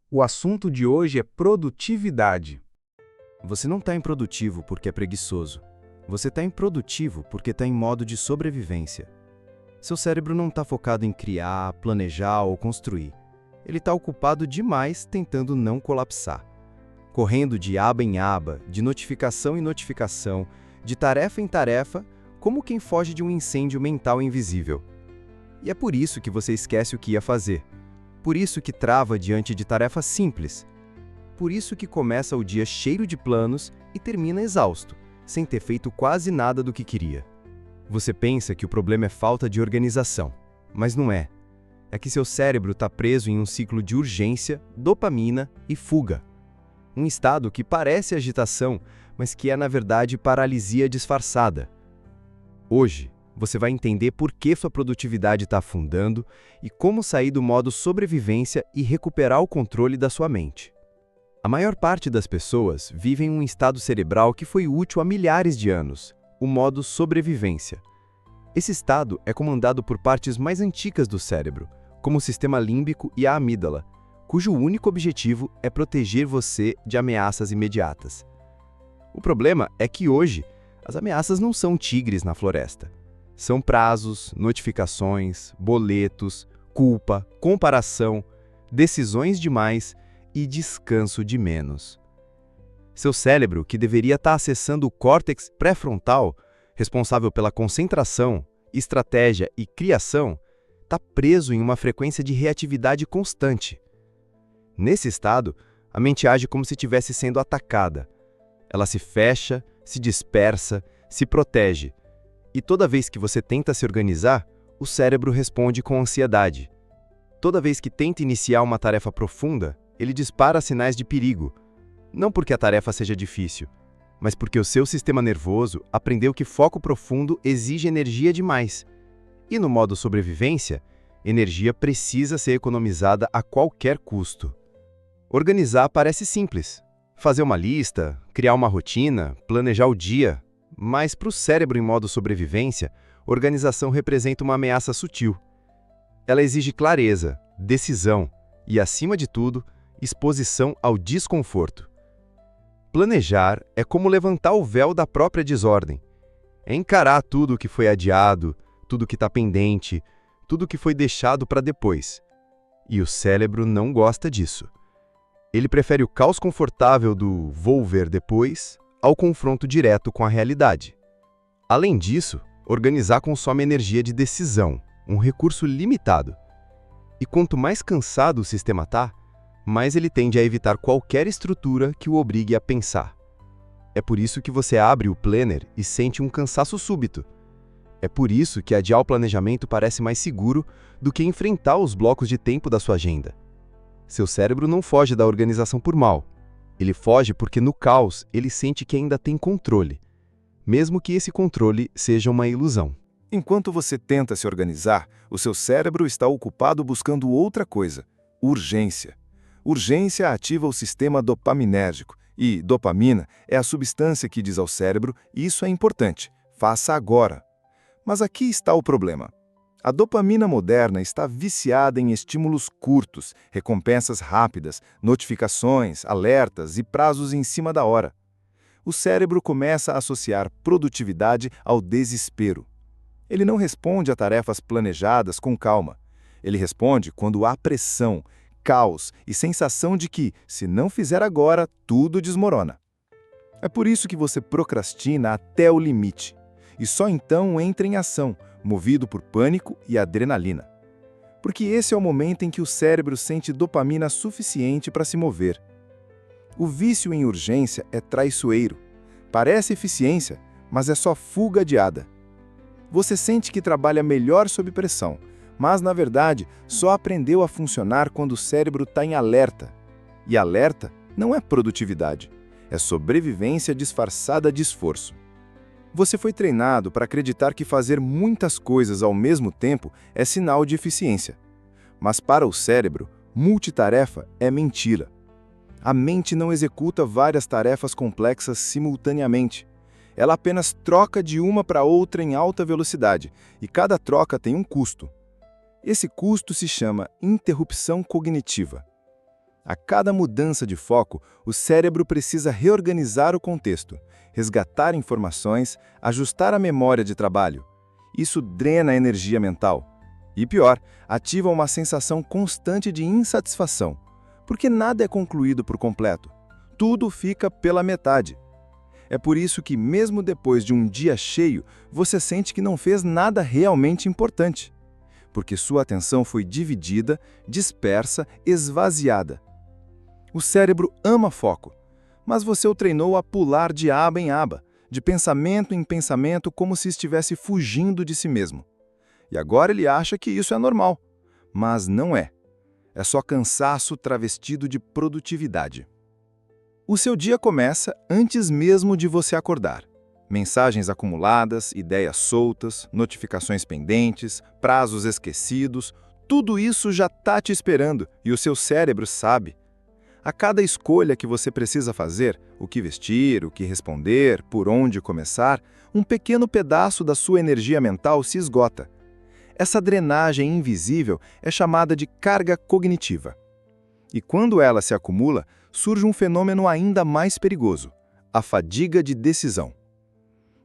O assunto de hoje é produtividade. Você não está improdutivo porque é preguiçoso. Você está improdutivo porque está em modo de sobrevivência. Seu cérebro não está focado em criar, planejar ou construir. Ele está ocupado demais tentando não colapsar. Correndo de aba em aba, de notificação em notificação, de tarefa em tarefa, como quem foge de um incêndio mental invisível. E é por isso que você esquece o que ia fazer. Por isso que trava diante de tarefas simples. Por isso que começa o dia cheio de planos e termina exausto, sem ter feito quase nada do que queria. Você pensa que o problema é falta de organização, mas não é. É que seu cérebro está preso em um ciclo de urgência, dopamina e fuga. Um estado que parece agitação, mas que é na verdade paralisia disfarçada. Hoje, você vai entender por que sua produtividade está afundando e como sair do modo sobrevivência e recuperar o controle da sua mente. A maior parte das pessoas vive em um estado cerebral que foi útil há milhares de anos, o modo sobrevivência. Esse estado é comandado por partes mais antigas do cérebro, como o sistema límbico e a amígdala, cujo único objetivo é proteger você de ameaças imediatas. O problema é que hoje, as ameaças não são tigres na floresta. São prazos, notificações, boletos, culpa, comparação, decisões demais e descanso de menos. Seu cérebro, que deveria estar acessando o córtex pré-frontal, responsável pela concentração, estratégia e criação, está preso em uma frequência de reatividade constante. Nesse estado, a mente age como se estivesse sendo atacada. Ela se fecha, se dispersa, se protege. E toda vez que você tenta se organizar, o cérebro responde com ansiedade. Toda vez que tenta iniciar uma tarefa profunda, ele dispara sinais de perigo. Não porque a tarefa seja difícil, mas porque o seu sistema nervoso aprendeu que foco profundo exige energia demais. E no modo sobrevivência, energia precisa ser economizada a qualquer custo. Organizar parece simples. Fazer uma lista, criar uma rotina, planejar o dia. Mas para o cérebro em modo sobrevivência, organização representa uma ameaça sutil. Ela exige clareza, decisão e, acima de tudo, exposição ao desconforto. Planejar é como levantar o véu da própria desordem. É encarar tudo o que foi adiado, tudo o que está pendente, tudo o que foi deixado para depois. E o cérebro não gosta disso. Ele prefere o caos confortável do "vou ver depois" ao confronto direto com a realidade. Além disso, organizar consome energia de decisão, um recurso limitado. E quanto mais cansado o sistema está, mais ele tende a evitar qualquer estrutura que o obrigue a pensar. É por isso que você abre o planner e sente um cansaço súbito. É por isso que adiar o planejamento parece mais seguro do que enfrentar os blocos de tempo da sua agenda. Seu cérebro não foge da organização por mal. Ele foge porque no caos ele sente que ainda tem controle, mesmo que esse controle seja uma ilusão. Enquanto você tenta se organizar, o seu cérebro está ocupado buscando outra coisa: urgência. Urgência ativa o sistema dopaminérgico e dopamina é a substância que diz ao cérebro: isso é importante, faça agora. Mas aqui está o problema. A dopamina moderna está viciada em estímulos curtos, recompensas rápidas, notificações, alertas e prazos em cima da hora. O cérebro começa a associar produtividade ao desespero. Ele não responde a tarefas planejadas com calma. Ele responde quando há pressão, caos e sensação de que, se não fizer agora, tudo desmorona. É por isso que você procrastina até o limite. E só então entra em ação, movido por pânico e adrenalina. Porque esse é o momento em que o cérebro sente dopamina suficiente para se mover. O vício em urgência é traiçoeiro. Parece eficiência, mas é só fuga adiada. Você sente que trabalha melhor sob pressão, mas, na verdade, só aprendeu a funcionar quando o cérebro está em alerta. E alerta não é produtividade, é sobrevivência disfarçada de esforço. Você foi treinado para acreditar que fazer muitas coisas ao mesmo tempo é sinal de eficiência. Mas para o cérebro, multitarefa é mentira. A mente não executa várias tarefas complexas simultaneamente. Ela apenas troca de uma para outra em alta velocidade, e cada troca tem um custo. Esse custo se chama interrupção cognitiva. A cada mudança de foco, o cérebro precisa reorganizar o contexto, resgatar informações, ajustar a memória de trabalho. Isso drena a energia mental. E pior, ativa uma sensação constante de insatisfação, porque nada é concluído por completo. Tudo fica pela metade. É por isso que, mesmo depois de um dia cheio, você sente que não fez nada realmente importante, porque sua atenção foi dividida, dispersa, esvaziada. O cérebro ama foco, mas você o treinou a pular de aba em aba, de pensamento em pensamento, como se estivesse fugindo de si mesmo. E agora ele acha que isso é normal, mas não é. É só cansaço travestido de produtividade. O seu dia começa antes mesmo de você acordar. Mensagens acumuladas, ideias soltas, notificações pendentes, prazos esquecidos, tudo isso já está te esperando e o seu cérebro sabe. A cada escolha que você precisa fazer, o que vestir, o que responder, por onde começar, um pequeno pedaço da sua energia mental se esgota. Essa drenagem invisível é chamada de carga cognitiva. E quando ela se acumula, surge um fenômeno ainda mais perigoso: a fadiga de decisão.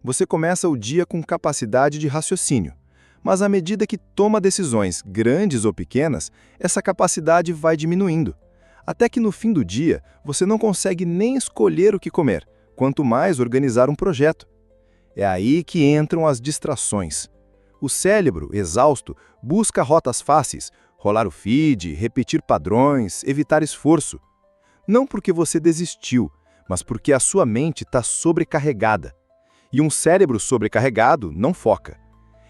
Você começa o dia com capacidade de raciocínio, mas à medida que toma decisões, grandes ou pequenas, essa capacidade vai diminuindo. Até que no fim do dia, você não consegue nem escolher o que comer, quanto mais organizar um projeto. É aí que entram as distrações. O cérebro, exausto, busca rotas fáceis, rolar o feed, repetir padrões, evitar esforço. Não porque você desistiu, mas porque a sua mente está sobrecarregada. E um cérebro sobrecarregado não foca.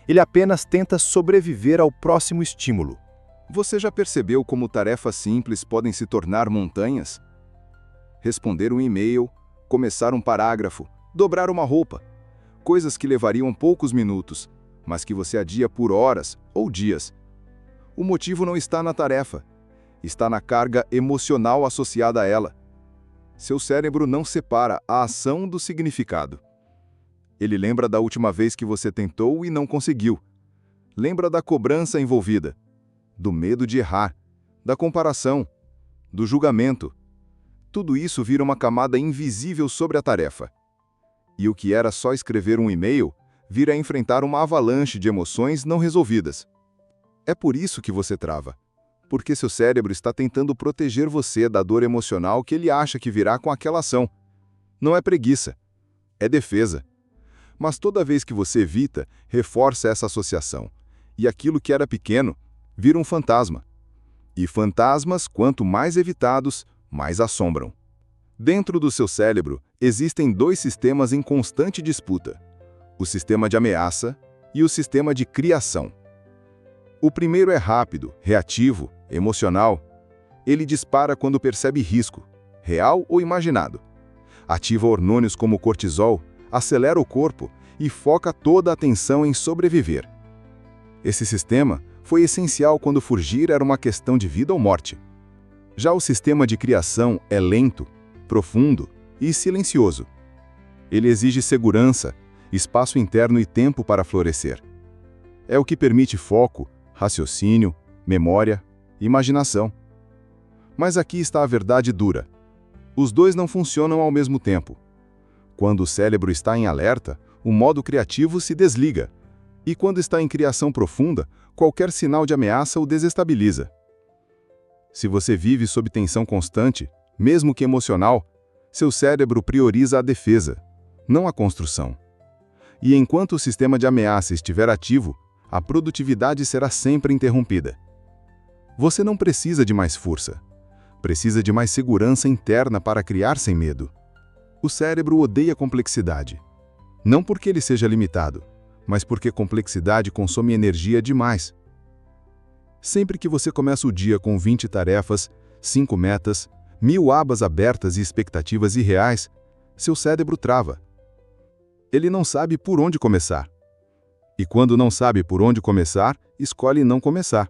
Ele apenas tenta sobreviver ao próximo estímulo. Você já percebeu como tarefas simples podem se tornar montanhas? Responder um e-mail, começar um parágrafo, dobrar uma roupa. Coisas que levariam poucos minutos, mas que você adia por horas ou dias. O motivo não está na tarefa, está na carga emocional associada a ela. Seu cérebro não separa a ação do significado. Ele lembra da última vez que você tentou e não conseguiu. Lembra da cobrança envolvida, do medo de errar, da comparação, do julgamento. Tudo isso vira uma camada invisível sobre a tarefa. E o que era só escrever um e-mail, vira enfrentar uma avalanche de emoções não resolvidas. É por isso que você trava, porque seu cérebro está tentando proteger você da dor emocional que ele acha que virá com aquela ação. Não é preguiça, é defesa. Mas toda vez que você evita, reforça essa associação, e aquilo que era pequeno vira um fantasma. E fantasmas, quanto mais evitados, mais assombram. Dentro do seu cérebro, existem dois sistemas em constante disputa: o sistema de ameaça e o sistema de criação. O primeiro é rápido, reativo, emocional. Ele dispara quando percebe risco, real ou imaginado. Ativa hormônios como o cortisol, acelera o corpo e foca toda a atenção em sobreviver. Esse sistema foi essencial quando fugir era uma questão de vida ou morte. Já o sistema de criação é lento, profundo e silencioso. Ele exige segurança, espaço interno e tempo para florescer. É o que permite foco, raciocínio, memória, imaginação. Mas aqui está a verdade dura. Os dois não funcionam ao mesmo tempo. Quando o cérebro está em alerta, o modo criativo se desliga. E quando está em criação profunda, qualquer sinal de ameaça o desestabiliza. Se você vive sob tensão constante, mesmo que emocional, seu cérebro prioriza a defesa, não a construção. E enquanto o sistema de ameaça estiver ativo, a produtividade será sempre interrompida. Você não precisa de mais força. Precisa de mais segurança interna para criar sem medo. O cérebro odeia complexidade. Não porque ele seja limitado, mas porque complexidade consome energia demais. Sempre que você começa o dia com 20 tarefas, 5 metas, 1000 abas abertas e expectativas irreais, seu cérebro trava. Ele não sabe por onde começar. E quando não sabe por onde começar, escolhe não começar.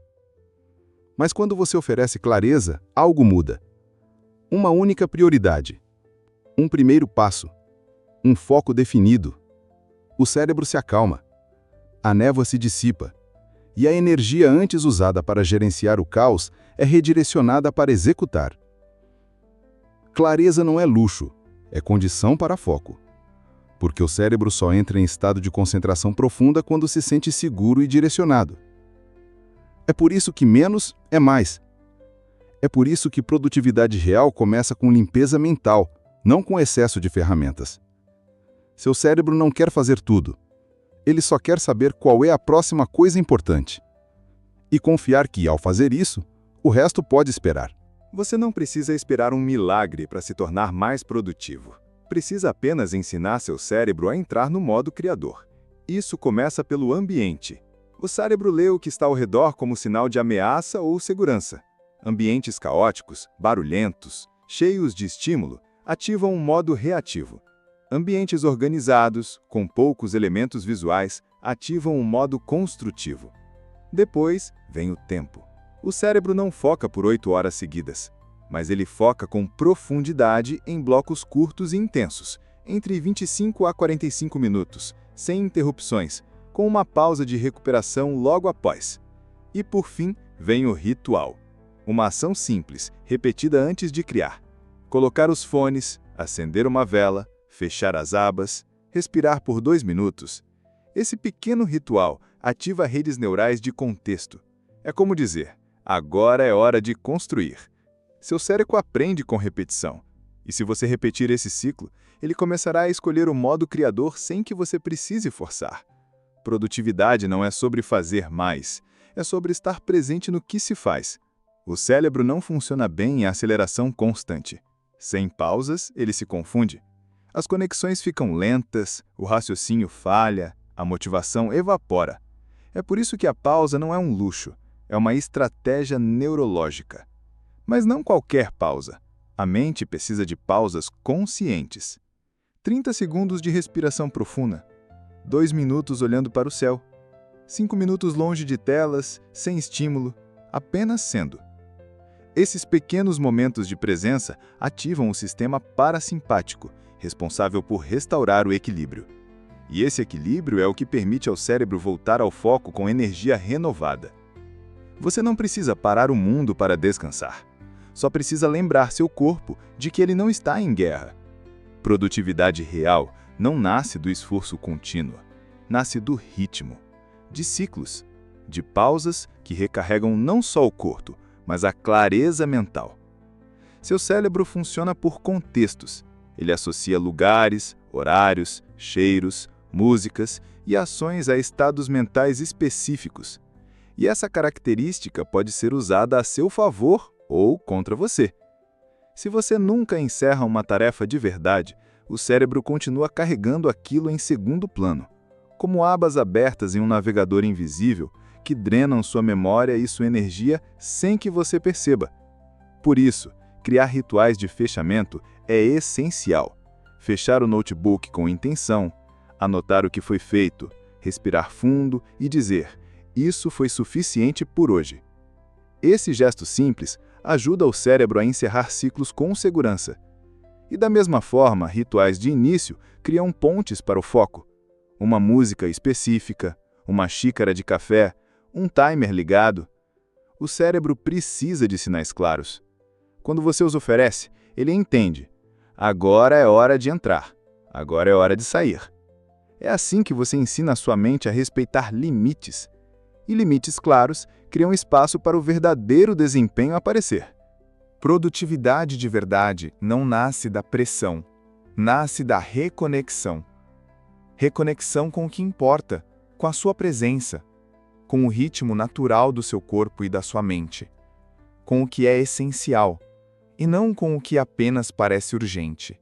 Mas quando você oferece clareza, algo muda. Uma única prioridade. Um primeiro passo. Um foco definido. O cérebro se acalma. A névoa se dissipa. E a energia antes usada para gerenciar o caos é redirecionada para executar. Clareza não é luxo, é condição para foco. Porque o cérebro só entra em estado de concentração profunda quando se sente seguro e direcionado. É por isso que menos é mais. É por isso que produtividade real começa com limpeza mental, não com excesso de ferramentas. Seu cérebro não quer fazer tudo. Ele só quer saber qual é a próxima coisa importante. E confiar que, ao fazer isso, o resto pode esperar. Você não precisa esperar um milagre para se tornar mais produtivo. Precisa apenas ensinar seu cérebro a entrar no modo criador. Isso começa pelo ambiente. O cérebro lê o que está ao redor como sinal de ameaça ou segurança. Ambientes caóticos, barulhentos, cheios de estímulo, ativam um modo reativo. Ambientes organizados, com poucos elementos visuais, ativam um modo construtivo. Depois, vem o tempo. O cérebro não foca por 8 horas seguidas, mas ele foca com profundidade em blocos curtos e intensos, entre 25 a 45 minutos, sem interrupções, com uma pausa de recuperação logo após. E por fim, vem o ritual. Uma ação simples, repetida antes de criar. Colocar os fones, acender uma vela, fechar as abas, respirar por 2 minutos. Esse pequeno ritual ativa redes neurais de contexto. É como dizer, agora é hora de construir. Seu cérebro aprende com repetição. E se você repetir esse ciclo, ele começará a escolher o modo criador sem que você precise forçar. Produtividade não é sobre fazer mais, é sobre estar presente no que se faz. O cérebro não funciona bem em aceleração constante. Sem pausas, ele se confunde. As conexões ficam lentas, o raciocínio falha, a motivação evapora. É por isso que a pausa não é um luxo, é uma estratégia neurológica. Mas não qualquer pausa. A mente precisa de pausas conscientes. 30 segundos de respiração profunda. 2 minutos olhando para o céu. 5 minutos longe de telas, sem estímulo, apenas sendo. Esses pequenos momentos de presença ativam o sistema parasimpático, responsável por restaurar o equilíbrio. E esse equilíbrio é o que permite ao cérebro voltar ao foco com energia renovada. Você não precisa parar o mundo para descansar. Só precisa lembrar seu corpo de que ele não está em guerra. Produtividade real não nasce do esforço contínuo, nasce do ritmo, de ciclos, de pausas que recarregam não só o corpo, mas a clareza mental. Seu cérebro funciona por contextos. Ele associa lugares, horários, cheiros, músicas e ações a estados mentais específicos. E essa característica pode ser usada a seu favor ou contra você. Se você nunca encerra uma tarefa de verdade, o cérebro continua carregando aquilo em segundo plano, como abas abertas em um navegador invisível que drenam sua memória e sua energia sem que você perceba. Por isso, criar rituais de fechamento é essencial. Fechar o notebook com intenção, anotar o que foi feito, respirar fundo e dizer, isso foi suficiente por hoje. Esse gesto simples ajuda o cérebro a encerrar ciclos com segurança. E da mesma forma, rituais de início criam pontes para o foco. Uma música específica, uma xícara de café, um timer ligado. O cérebro precisa de sinais claros. Quando você os oferece, ele entende. Agora é hora de entrar. Agora é hora de sair. É assim que você ensina a sua mente a respeitar limites. E limites claros criam espaço para o verdadeiro desempenho aparecer. Produtividade de verdade não nasce da pressão, nasce da reconexão. Reconexão com o que importa, com a sua presença, com o ritmo natural do seu corpo e da sua mente, com o que é essencial, e não com o que apenas parece urgente.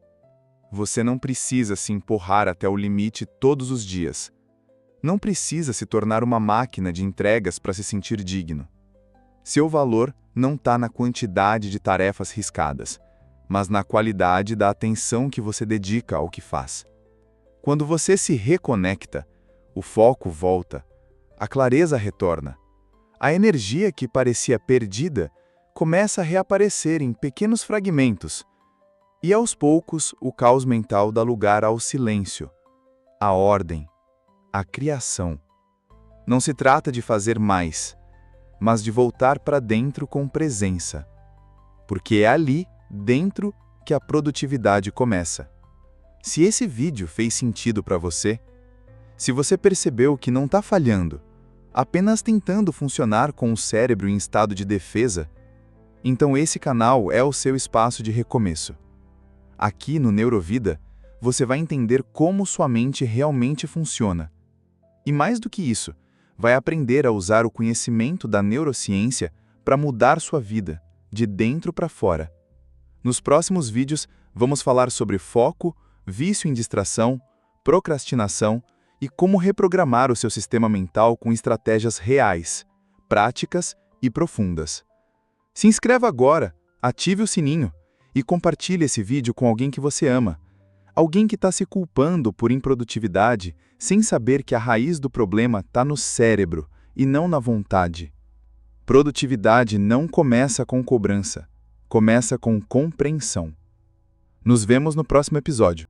Você não precisa se empurrar até o limite todos os dias. Não precisa se tornar uma máquina de entregas para se sentir digno. Seu valor não está na quantidade de tarefas riscadas, mas na qualidade da atenção que você dedica ao que faz. Quando você se reconecta, o foco volta, a clareza retorna. A energia que parecia perdida começa a reaparecer em pequenos fragmentos. E aos poucos, o caos mental dá lugar ao silêncio, à ordem, à criação. Não se trata de fazer mais, mas de voltar para dentro com presença. Porque é ali, dentro, que a produtividade começa. Se esse vídeo fez sentido para você, se você percebeu que não está falhando, apenas tentando funcionar com o cérebro em estado de defesa, então esse canal é o seu espaço de recomeço. Aqui no Neurovida, você vai entender como sua mente realmente funciona. E mais do que isso, vai aprender a usar o conhecimento da neurociência para mudar sua vida, de dentro para fora. Nos próximos vídeos, vamos falar sobre foco, vício em distração, procrastinação e como reprogramar o seu sistema mental com estratégias reais, práticas e profundas. Se inscreva agora, ative o sininho e compartilhe esse vídeo com alguém que você ama. Alguém que está se culpando por improdutividade sem saber que a raiz do problema está no cérebro e não na vontade. Produtividade não começa com cobrança, começa com compreensão. Nos vemos no próximo episódio.